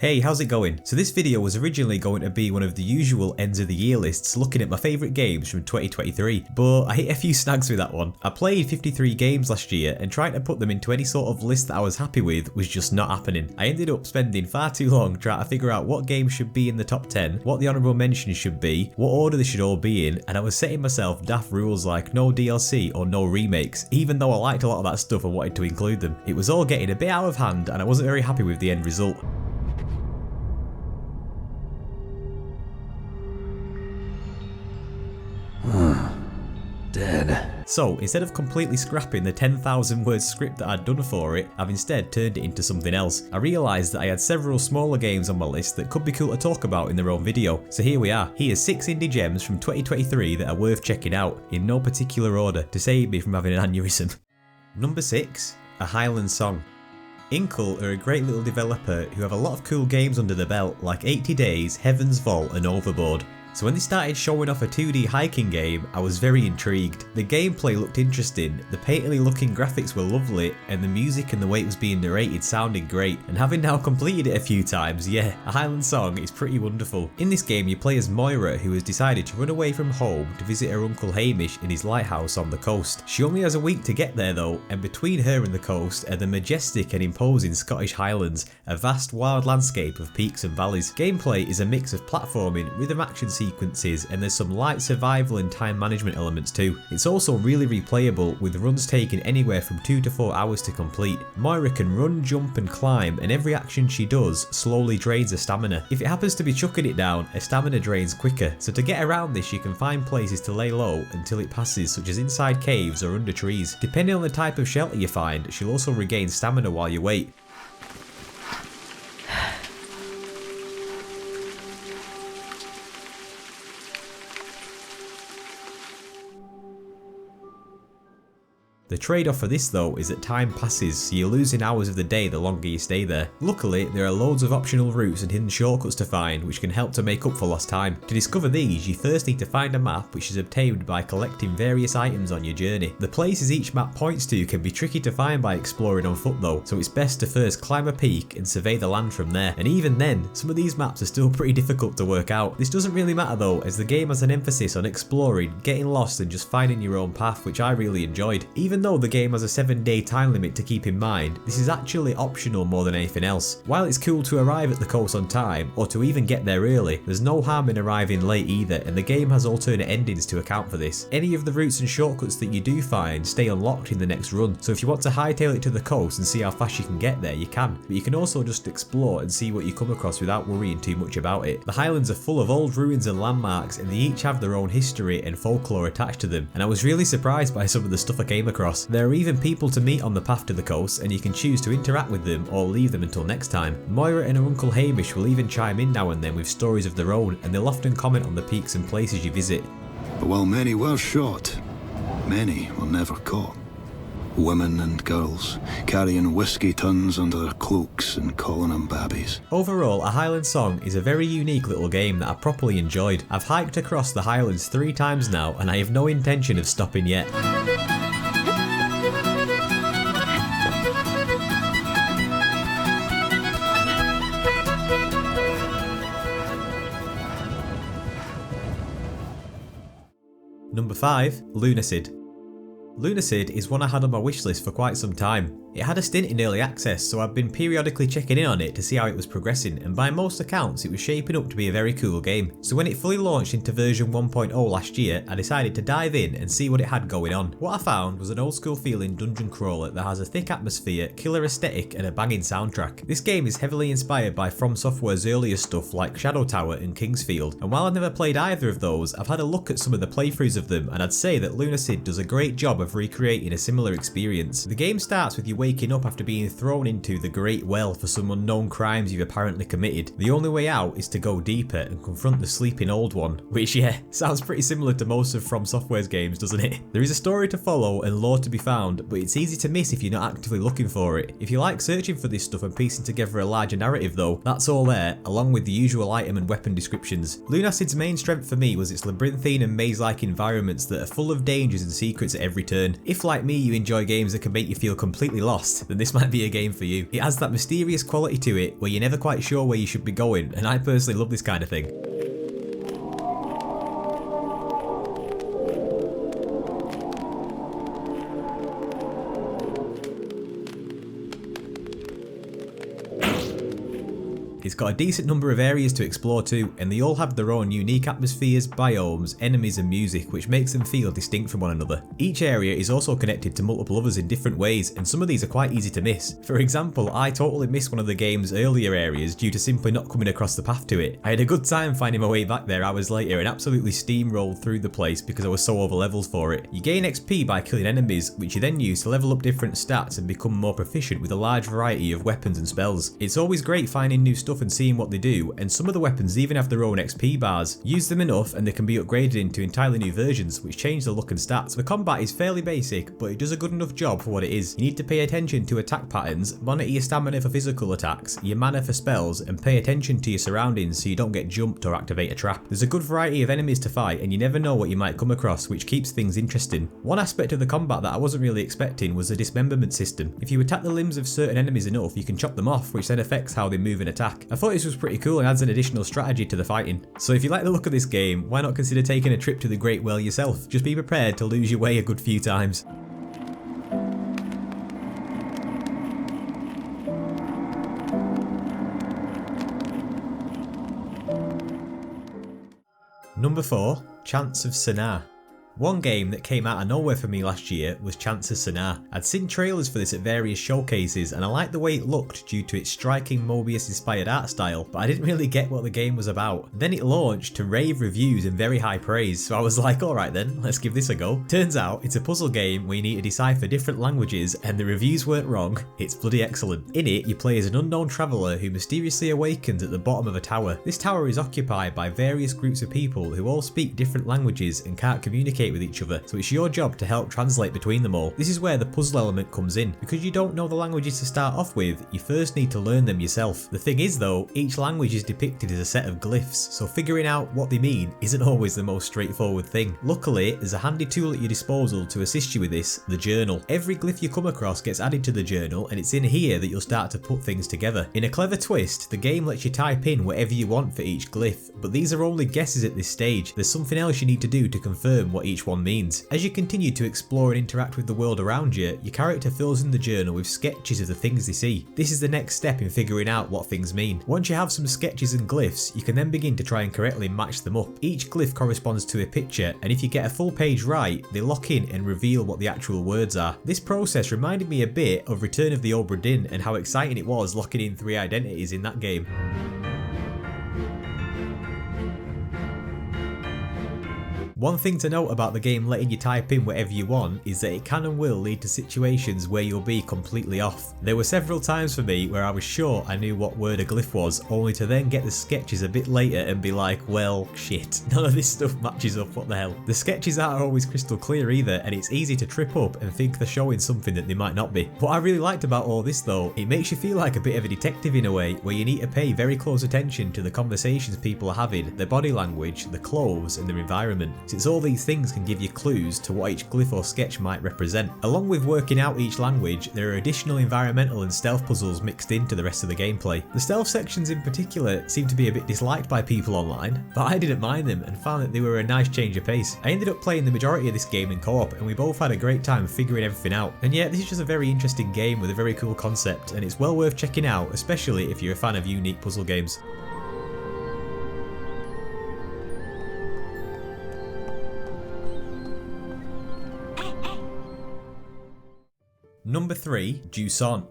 Hey, how's it going? So this video was originally going to be one of the usual ends of the year lists looking at my favourite games from 2023, but I hit a few snags with that one. I played 53 games last year and trying to put them into any sort of list that I was happy with was just not happening. I ended up spending far too long trying to figure out what games should be in the top 10, what the honourable mentions should be, what order they should all be in, and I was setting myself daft rules like no DLC or no remakes, even though I liked a lot of that stuff and wanted to include them. It was all getting a bit out of hand and I wasn't very happy with the end result. Dead. So instead of completely scrapping the 10,000 word script that I'd done for it, I've instead turned it into something else. I realised that I had several smaller games on my list that could be cool to talk about in their own video. So here we are. Here's 6 indie gems from 2023 that are worth checking out, in no particular order, to save me from having an aneurysm. Number 6. A Highland Song. Inkle are a great little developer who have a lot of cool games under their belt like 80 Days, Heaven's Vault and Overboard. So when they started showing off a 2D hiking game, I was very intrigued. The gameplay looked interesting, the painterly looking graphics were lovely, and the music and the way it was being narrated sounded great. And having now completed it a few times, yeah, A Highland Song is pretty wonderful. In this game you play as Moira, who has decided to run away from home to visit her uncle Hamish in his lighthouse on the coast. She only has a week to get there though, and between her and the coast are the majestic and imposing Scottish Highlands, a vast wild landscape of peaks and valleys. Gameplay is a mix of platforming, rhythm action sequences, and there's some light survival and time management elements too. It's also really replayable, with runs taking anywhere from 2 to 4 hours to complete. Moira can run, jump and climb, and every action she does slowly drains her stamina. If it happens to be chucking it down, her stamina drains quicker, so to get around this you can find places to lay low until it passes, such as inside caves or under trees. Depending on the type of shelter you find, she'll also regain stamina while you wait. The trade-off for this though is that time passes, so you're losing hours of the day the longer you stay there. Luckily, there are loads of optional routes and hidden shortcuts to find which can help to make up for lost time. To discover these, you first need to find a map which is obtained by collecting various items on your journey. The places each map points to can be tricky to find by exploring on foot though, so it's best to first climb a peak and survey the land from there. And even then, some of these maps are still pretty difficult to work out. This doesn't really matter though, as the game has an emphasis on exploring, getting lost and just finding your own path, which I really enjoyed. Even though the game has a 7-day time limit to keep in mind, this is actually optional more than anything else. While it's cool to arrive at the coast on time, or to even get there early, there's no harm in arriving late either, and the game has alternate endings to account for this. Any of the routes and shortcuts that you do find stay unlocked in the next run, so if you want to hightail it to the coast and see how fast you can get there, you can, but you can also just explore and see what you come across without worrying too much about it. The Highlands are full of old ruins and landmarks, and they each have their own history and folklore attached to them, and I was really surprised by some of the stuff I came across. There are even people to meet on the path to the coast, and you can choose to interact with them or leave them until next time. Moira and her uncle Hamish will even chime in now and then with stories of their own, and they'll often comment on the peaks and places you visit. But while many were shot, many were never caught. Women and girls carrying whiskey tins under their cloaks and calling them babbies. Overall, A Highland Song is a very unique little game that I properly enjoyed. I've hiked across the Highlands 3 times now, and I have no intention of stopping yet. Number 5. Lunacid. Lunacid is one I had on my wishlist for quite some time. It had a stint in early access, so I've been periodically checking in on it to see how it was progressing, and by most accounts it was shaping up to be a very cool game. So when it fully launched into version 1.0 last year, I decided to dive in and see what it had going on. What I found was an old school feeling dungeon crawler that has a thick atmosphere, killer aesthetic and a banging soundtrack. This game is heavily inspired by From Software's earlier stuff like Shadow Tower and Kingsfield, and while I've never played either of those, I've had a look at some of the playthroughs of them, and I'd say that Lunacid does a great job of recreating a similar experience. The game starts with you waking up after being thrown into the Great Well for some unknown crimes you've apparently committed. The only way out is to go deeper and confront the sleeping old one, which yeah, sounds pretty similar to most of From Software's games, doesn't it? There is a story to follow and lore to be found, but it's easy to miss if you're not actively looking for it. If you like searching for this stuff and piecing together a larger narrative though, that's all there, along with the usual item and weapon descriptions. Lunacid's main strength for me was its labyrinthine and maze-like environments that are full of dangers and secrets at every turn. turn. If like me you enjoy games that can make you feel completely lost, then this might be a game for you. It has that mysterious quality to it where you're never quite sure where you should be going, and I personally love this kind of thing. It's got a decent number of areas to explore too, and they all have their own unique atmospheres, biomes, enemies and music, which makes them feel distinct from one another. Each area is also connected to multiple others in different ways, and some of these are quite easy to miss. For example, I totally missed one of the game's earlier areas due to simply not coming across the path to it. I had a good time finding my way back there hours later and absolutely steamrolled through the place because I was so over leveled for it. You gain XP by killing enemies, which you then use to level up different stats and become more proficient with a large variety of weapons and spells. It's always great finding new stuff and seeing what they do, and some of the weapons even have their own XP bars. Use them enough and they can be upgraded into entirely new versions, which change the look and stats. The combat is fairly basic, but it does a good enough job for what it is. You need to pay attention to attack patterns, monitor your stamina for physical attacks, your mana for spells, and pay attention to your surroundings so you don't get jumped or activate a trap. There's a good variety of enemies to fight, and you never know what you might come across, which keeps things interesting. One aspect of the combat that I wasn't really expecting was the dismemberment system. If you attack the limbs of certain enemies enough, you can chop them off, which then affects how they move and attack. I thought this was pretty cool and adds an additional strategy to the fighting. So if you like the look of this game, why not consider taking a trip to the Great Well yourself? Just be prepared to lose your way a good few times. Number 4, Chants of Sennaar. One game that came out of nowhere for me last year was Chants of Sennaar. I'd seen trailers for this at various showcases and I liked the way it looked due to its striking Mobius inspired art style, but I didn't really get what the game was about. Then it launched to rave reviews and very high praise, so I was like, alright then, let's give this a go. Turns out it's a puzzle game where you need to decipher different languages, and the reviews weren't wrong, it's bloody excellent. In it, you play as an unknown traveller who mysteriously awakens at the bottom of a tower. This tower is occupied by various groups of people who all speak different languages and can't communicate with each other, so it's your job to help translate between them all. This is where the puzzle element comes in. Because you don't know the languages to start off with, you first need to learn them yourself. The thing is though, each language is depicted as a set of glyphs, so figuring out what they mean isn't always the most straightforward thing. Luckily, there's a handy tool at your disposal to assist you with this, the journal. Every glyph you come across gets added to the journal, and it's in here that you'll start to put things together. In a clever twist, the game lets you type in whatever you want for each glyph, but these are only guesses at this stage. There's something else you need to do to confirm what each one means. As you continue to explore and interact with the world around you, your character fills in the journal with sketches of the things they see. This is the next step in figuring out what things mean. Once you have some sketches and glyphs, you can then begin to try and correctly match them up. Each glyph corresponds to a picture, and if you get a full page right, they lock in and reveal what the actual words are. This process reminded me a bit of Return of the Obra Dinn and how exciting it was locking in 3 identities in that game. One thing to note about the game letting you type in whatever you want is that it can and will lead to situations where you'll be completely off. There were several times for me where I was sure I knew what word a glyph was, only to then get the sketches a bit later and be like, well, shit, none of this stuff matches up, what the hell. The sketches aren't always crystal clear either, and it's easy to trip up and think they're showing something that they might not be. What I really liked about all this though, it makes you feel like a bit of a detective in a way, where you need to pay very close attention to the conversations people are having, their body language, the clothes and their environment, since all these things can give you clues to what each glyph or sketch might represent. Along with working out each language, there are additional environmental and stealth puzzles mixed into the rest of the gameplay. The stealth sections in particular seem to be a bit disliked by people online, but I didn't mind them and found that they were a nice change of pace. I ended up playing the majority of this game in co-op, and we both had a great time figuring everything out. And yeah, this is just a very interesting game with a very cool concept, and it's well worth checking out, especially if you're a fan of unique puzzle games. Number 3, Jusant.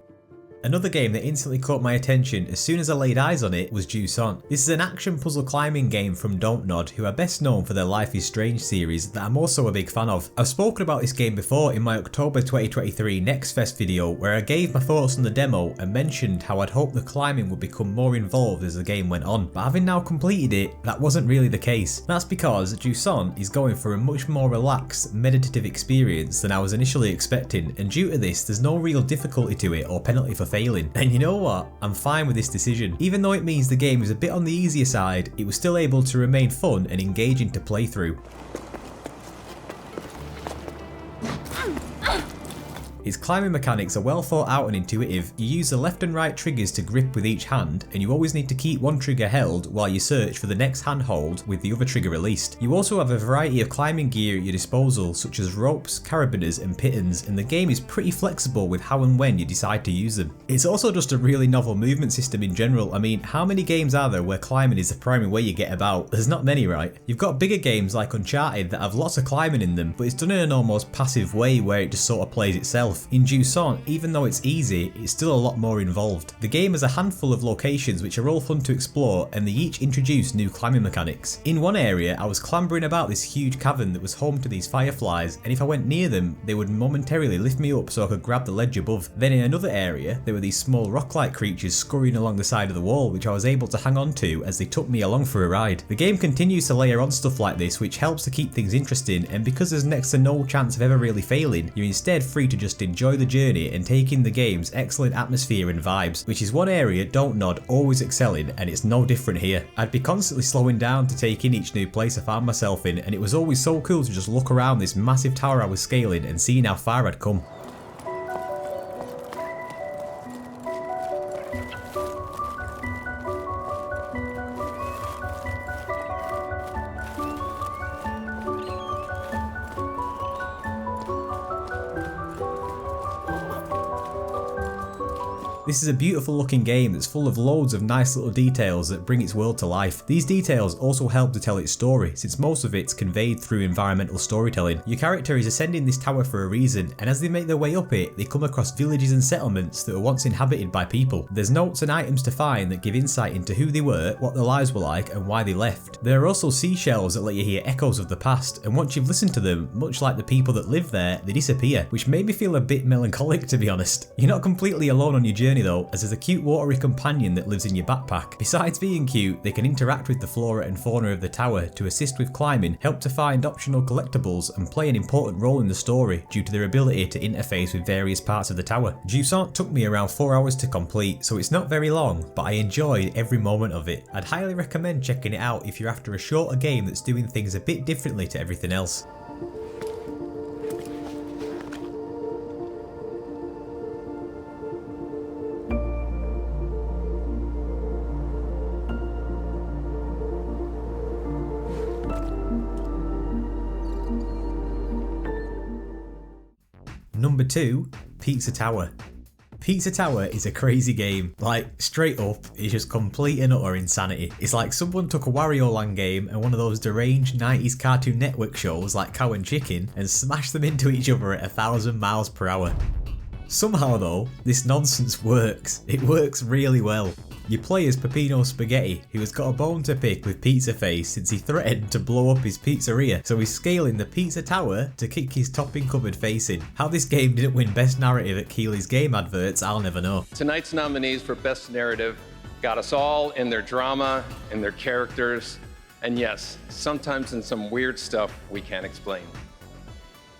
Another game that instantly caught my attention as soon as I laid eyes on it was Jusant. This is an action puzzle climbing game from Dontnod, who are best known for their Life is Strange series that I'm also a big fan of. I've spoken about this game before in my October 2023 Next Fest video, where I gave my thoughts on the demo and mentioned how I'd hoped the climbing would become more involved as the game went on, but having now completed it, that wasn't really the case. That's because Jusant is going for a much more relaxed, meditative experience than I was initially expecting, and due to this there's no real difficulty to it or penalty for failing. And you know what? I'm fine with this decision. Even though it means the game is a bit on the easier side, it was still able to remain fun and engaging to play through. Its climbing mechanics are well thought out and intuitive. You use the left and right triggers to grip with each hand, and you always need to keep one trigger held while you search for the next handhold with the other trigger released. You also have a variety of climbing gear at your disposal, such as ropes, carabiners and pittons, and the game is pretty flexible with how and when you decide to use them. It's also just a really novel movement system in general. I mean, how many games are there where climbing is the primary way you get about? There's not many, right? You've got bigger games like Uncharted that have lots of climbing in them, but it's done in an almost passive way where it just sort of plays itself. In Jusant, even though it's easy, it's still a lot more involved. The game has a handful of locations which are all fun to explore, and they each introduce new climbing mechanics. In one area, I was clambering about this huge cavern that was home to these fireflies, and if I went near them, they would momentarily lift me up so I could grab the ledge above. Then in another area, there were these small rock-like creatures scurrying along the side of the wall, which I was able to hang on to as they took me along for a ride. The game continues to layer on stuff like this, which helps to keep things interesting, and because there's next to no chance of ever really failing, you're instead free to just enjoy the journey and take in the game's excellent atmosphere and vibes, which is one area dontnod always excel in, and it's no different here. I'd be constantly slowing down to take in each new place I found myself in, and it was always so cool to just look around this massive tower I was scaling and seeing how far I'd come. This is a beautiful looking game that's full of loads of nice little details that bring its world to life. These details also help to tell its story, since most of it's conveyed through environmental storytelling. Your character is ascending this tower for a reason, and as they make their way up it, they come across villages and settlements that were once inhabited by people. There's notes and items to find that give insight into who they were, what their lives were like, and why they left. There are also seashells that let you hear echoes of the past, and once you've listened to them, much like the people that live there, they disappear, which made me feel a bit melancholic, to be honest. You're not completely alone on your journey though, as there's a cute watery companion that lives in your backpack. Besides being cute, they can interact with the flora and fauna of the tower to assist with climbing, help to find optional collectibles, and play an important role in the story due to their ability to interface with various parts of the tower. Jusant took me around 4 hours to complete, so it's not very long, but I enjoyed every moment of it. I'd highly recommend checking it out if you're after a shorter game that's doing things a bit differently to everything else. Number 2, Pizzatower. Pizzatower is a crazy game. Like, straight up, it's just complete and utter insanity. It's like someone took a Wario Land game and one of those deranged 90s Cartoon Network shows like Cow and Chicken and smashed them into each other at 1,000 miles per hour. Somehow though, this nonsense works. It works really well. You play as Peppino Spaghetti, who has got a bone to pick with Pizza Face since he threatened to blow up his pizzeria, so he's scaling the pizza tower to kick his topping cupboard face in. How this game didn't win Best Narrative at Keighley's Game Adverts, I'll never know. Tonight's nominees for Best Narrative got us all in their drama, in their characters, and yes, sometimes in some weird stuff we can't explain.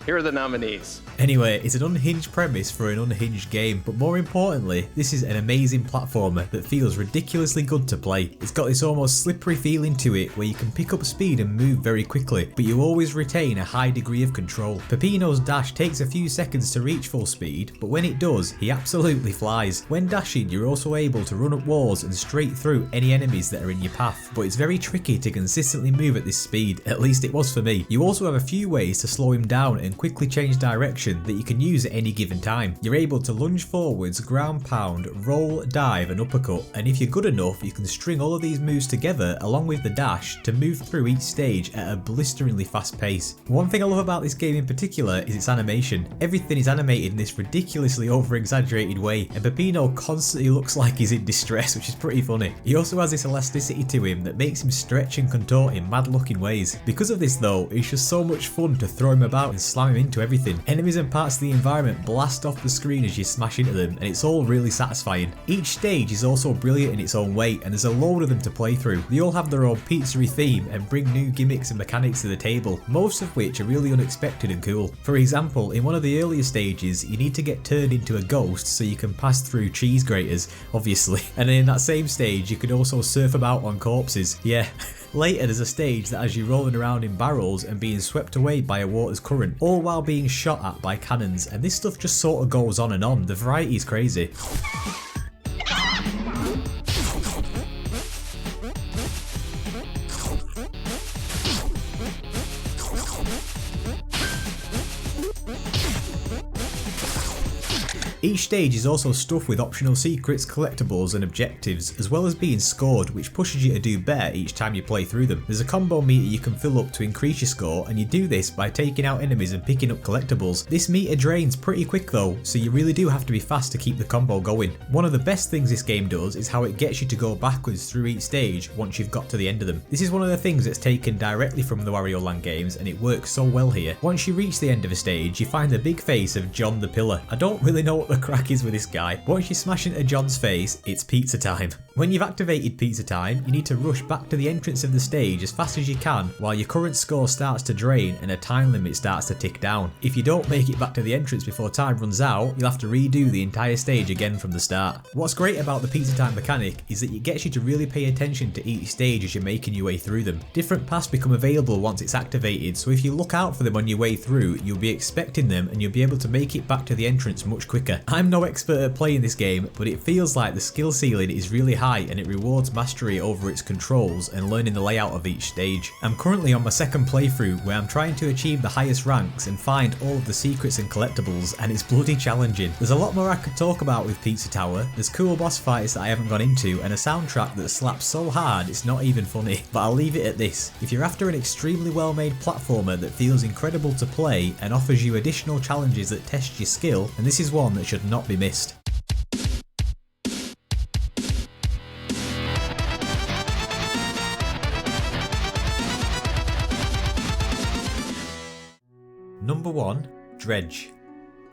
Here are the nominees. Anyway, it's an unhinged premise for an unhinged game, but more importantly, this is an amazing platformer that feels ridiculously good to play. It's got this almost slippery feeling to it where you can pick up speed and move very quickly, but you always retain a high degree of control. Peppino's dash takes a few seconds to reach full speed, but when it does, he absolutely flies. When dashing, you're also able to run up walls and straight through any enemies that are in your path, but it's very tricky to consistently move at this speed, at least it was for me. You also have a few ways to slow him down and quickly change direction that you can use at any given time. You're able to lunge forwards, ground pound, roll, dive and uppercut, and if you're good enough you can string all of these moves together along with the dash to move through each stage at a blisteringly fast pace. One thing I love about this game in particular is its animation. Everything is animated in this ridiculously over exaggerated way, and Peppino constantly looks like he's in distress, which is pretty funny. He also has this elasticity to him that makes him stretch and contort in mad looking ways. Because of this though, it's just so much fun to throw him about and slam him into everything. Enemies and parts of the environment blast off the screen as you smash into them, and it's all really satisfying. Each stage is also brilliant in its own way, and there's a load of them to play through. They all have their own pizzeria theme and bring new gimmicks and mechanics to the table, most of which are really unexpected and cool. For example, in one of the earlier stages, you need to get turned into a ghost so you can pass through cheese graters, obviously, and then in that same stage you can also surf about on corpses. Yeah. Later there's a stage that has you rolling around in barrels and being swept away by a water's current, all all while being shot at by cannons, and this stuff just sort of goes on and on. The variety is crazy. Each stage is also stuffed with optional secrets, collectibles and objectives, as well as being scored, which pushes you to do better each time you play through them. There's a combo meter you can fill up to increase your score, and you do this by taking out enemies and picking up collectibles. This meter drains pretty quick though, so you really do have to be fast to keep the combo going. One of the best things this game does is how it gets you to go backwards through each stage once you've got to the end of them. This is one of the things that's taken directly from the Wario Land games, and it works so well here. Once you reach the end of a stage, you find the big face of John the Pillar. I don't really know what the crack is with this guy. Once you smash into John's face, it's pizza time. When you've activated pizza time, you need to rush back to the entrance of the stage as fast as you can while your current score starts to drain and a time limit starts to tick down. If you don't make it back to the entrance before time runs out, you'll have to redo the entire stage again from the start. What's great about the pizza time mechanic is that it gets you to really pay attention to each stage as you're making your way through them. Different paths become available once it's activated, so if you look out for them on your way through, you'll be expecting them and you'll be able to make it back to the entrance much quicker. I'm no expert at playing this game, but it feels like the skill ceiling is really high and it rewards mastery over its controls and learning the layout of each stage. I'm currently on my second playthrough where I'm trying to achieve the highest ranks and find all of the secrets and collectibles, and it's bloody challenging. There's a lot more I could talk about with Pizza Tower. There's cool boss fights that I haven't gone into and a soundtrack that slaps so hard it's not even funny, but I'll leave it at this. If you're after an extremely well made platformer that feels incredible to play and offers you additional challenges that test your skill, then this is one that should not be missed. Number 1, Dredge.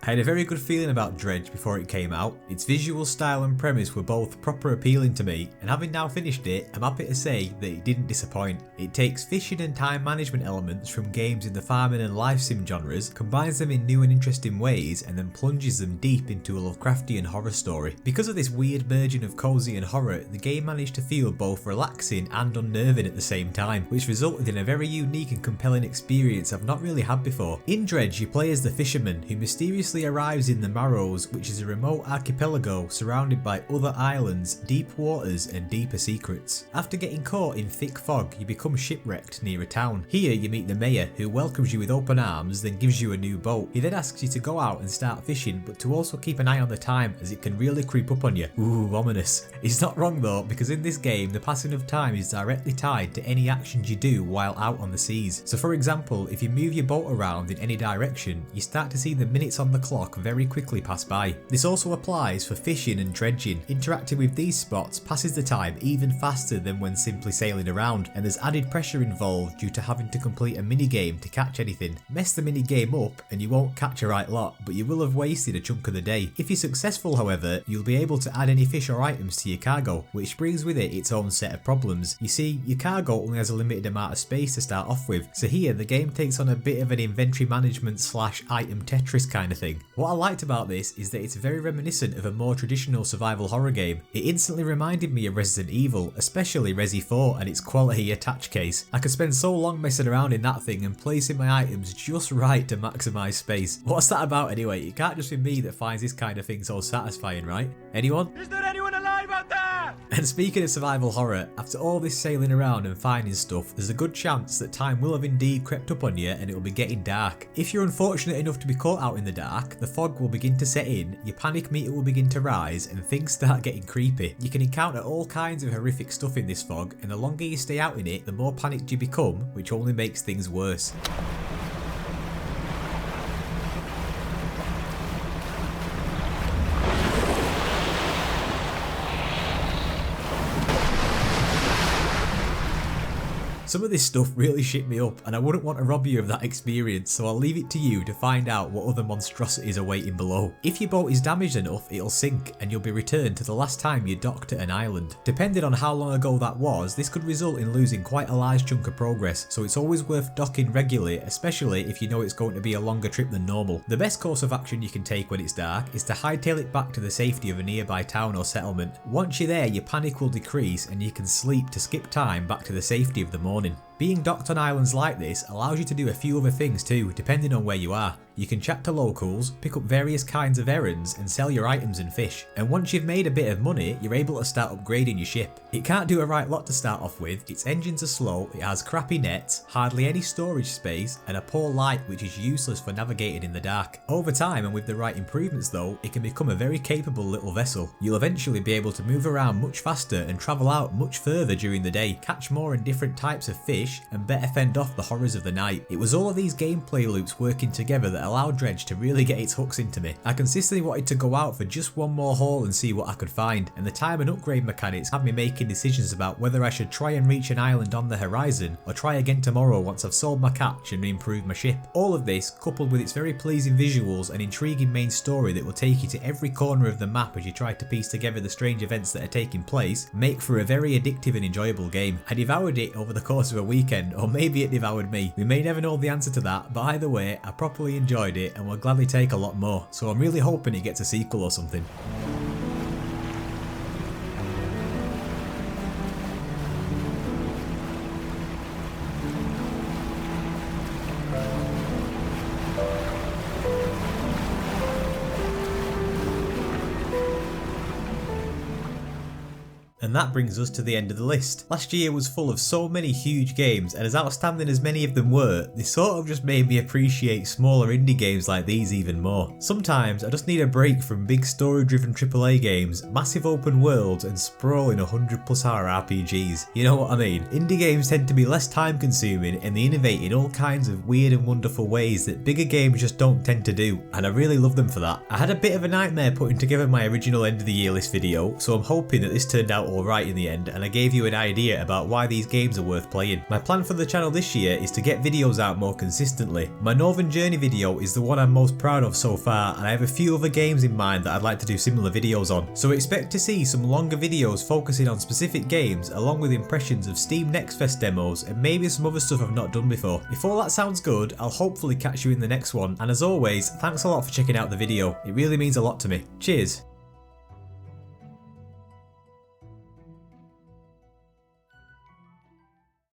I had a very good feeling about Dredge before it came out. Its visual style and premise were both proper appealing to me, and having now finished it, I'm happy to say that it didn't disappoint. It takes fishing and time management elements from games in the farming and life sim genres, combines them in new and interesting ways, and then plunges them deep into a Lovecraftian horror story. Because of this weird merging of cozy and horror, the game managed to feel both relaxing and unnerving at the same time, which resulted in a very unique and compelling experience I've not really had before. In Dredge, you play as the fisherman who mysteriously arrives in the Marrows, which is a remote archipelago surrounded by other islands, deep waters and deeper secrets. After getting caught in thick fog, you become shipwrecked near a town. Here you meet the mayor, who welcomes you with open arms, then gives you a new boat. He then asks you to go out and start fishing, but to also keep an eye on the time as it can really creep up on you. Ooh, ominous. He's not wrong though, because in this game the passing of time is directly tied to any actions you do while out on the seas. So for example, if you move your boat around in any direction, you start to see the minutes on the clock very quickly pass by. This also applies for fishing and dredging. Interacting with these spots passes the time even faster than when simply sailing around, and there's added pressure involved due to having to complete a minigame to catch anything. Mess the minigame up and you won't catch a right lot, but you will have wasted a chunk of the day. If you're successful however, you'll be able to add any fish or items to your cargo, which brings with it its own set of problems. You see, your cargo only has a limited amount of space to start off with, so here the game takes on a bit of an inventory management / item Tetris kind of thing. What I liked about this is that it's very reminiscent of a more traditional survival horror game. It instantly reminded me of Resident Evil, especially Resi 4 and its quality attach case. I could spend so long messing around in that thing and placing my items just right to maximise space. What's that about anyway? It can't just be me that finds this kind of thing so satisfying, right? Anyone? Is there anyone alive out there? And speaking of survival horror, after all this sailing around and finding stuff, there's a good chance that time will have indeed crept up on you and it will be getting dark. If you're unfortunate enough to be caught out in the dark, the fog will begin to set in, your panic meter will begin to rise and things start getting creepy. You can encounter all kinds of horrific stuff in this fog, and the longer you stay out in it, the more panicked you become, which only makes things worse. Some of this stuff really shit me up, and I wouldn't want to rob you of that experience, so I'll leave it to you to find out what other monstrosities are waiting below. If your boat is damaged enough, it'll sink, and you'll be returned to the last time you docked at an island. Depending on how long ago that was, this could result in losing quite a large chunk of progress, so it's always worth docking regularly, especially if you know it's going to be a longer trip than normal. The best course of action you can take when it's dark is to hightail it back to the safety of a nearby town or settlement. Once you're there, your panic will decrease, and you can sleep to skip time back to the safety of the morning. Being docked on islands like this allows you to do a few other things too, depending on where you are. You can chat to locals, pick up various kinds of errands and sell your items and fish. And once you've made a bit of money, you're able to start upgrading your ship. It can't do a right lot to start off with, its engines are slow, it has crappy nets, hardly any storage space and a poor light which is useless for navigating in the dark. Over time and with the right improvements though, it can become a very capable little vessel. You'll eventually be able to move around much faster and travel out much further during the day, catch more and different types of fish and better fend off the horrors of the night. It was all of these gameplay loops working together that allowed Dredge to really get its hooks into me. I consistently wanted to go out for just one more haul and see what I could find, and the time and upgrade mechanics had me making decisions about whether I should try and reach an island on the horizon or try again tomorrow once I've sold my catch and improved my ship. All of this, coupled with its very pleasing visuals and intriguing main story that will take you to every corner of the map as you try to piece together the strange events that are taking place, make for a very addictive and enjoyable game. I devoured it over the course of a weekend, or maybe it devoured me. We may never know the answer to that, but either way, I properly enjoyed it and will gladly take a lot more, so I'm really hoping it gets a sequel or something. And that brings us to the end of the list. Last year was full of so many huge games, and as outstanding as many of them were, they sort of just made me appreciate smaller indie games like these even more. Sometimes I just need a break from big story-driven AAA games, massive open worlds, and sprawling 100+ hour RPGs. You know what I mean? Indie games tend to be less time consuming and they innovate in all kinds of weird and wonderful ways that bigger games just don't tend to do, and I really love them for that. I had a bit of a nightmare putting together my original end of the year list video, so I'm hoping that this turned out alright in the end and I gave you an idea about why these games are worth playing. My plan for the channel this year is to get videos out more consistently. My Northern Journey video is the one I'm most proud of so far, and I have a few other games in mind that I'd like to do similar videos on. So expect to see some longer videos focusing on specific games along with impressions of Steam Next Fest demos and maybe some other stuff I've not done before. If all that sounds good, I'll hopefully catch you in the next one, and as always, thanks a lot for checking out the video. It really means a lot to me. Cheers!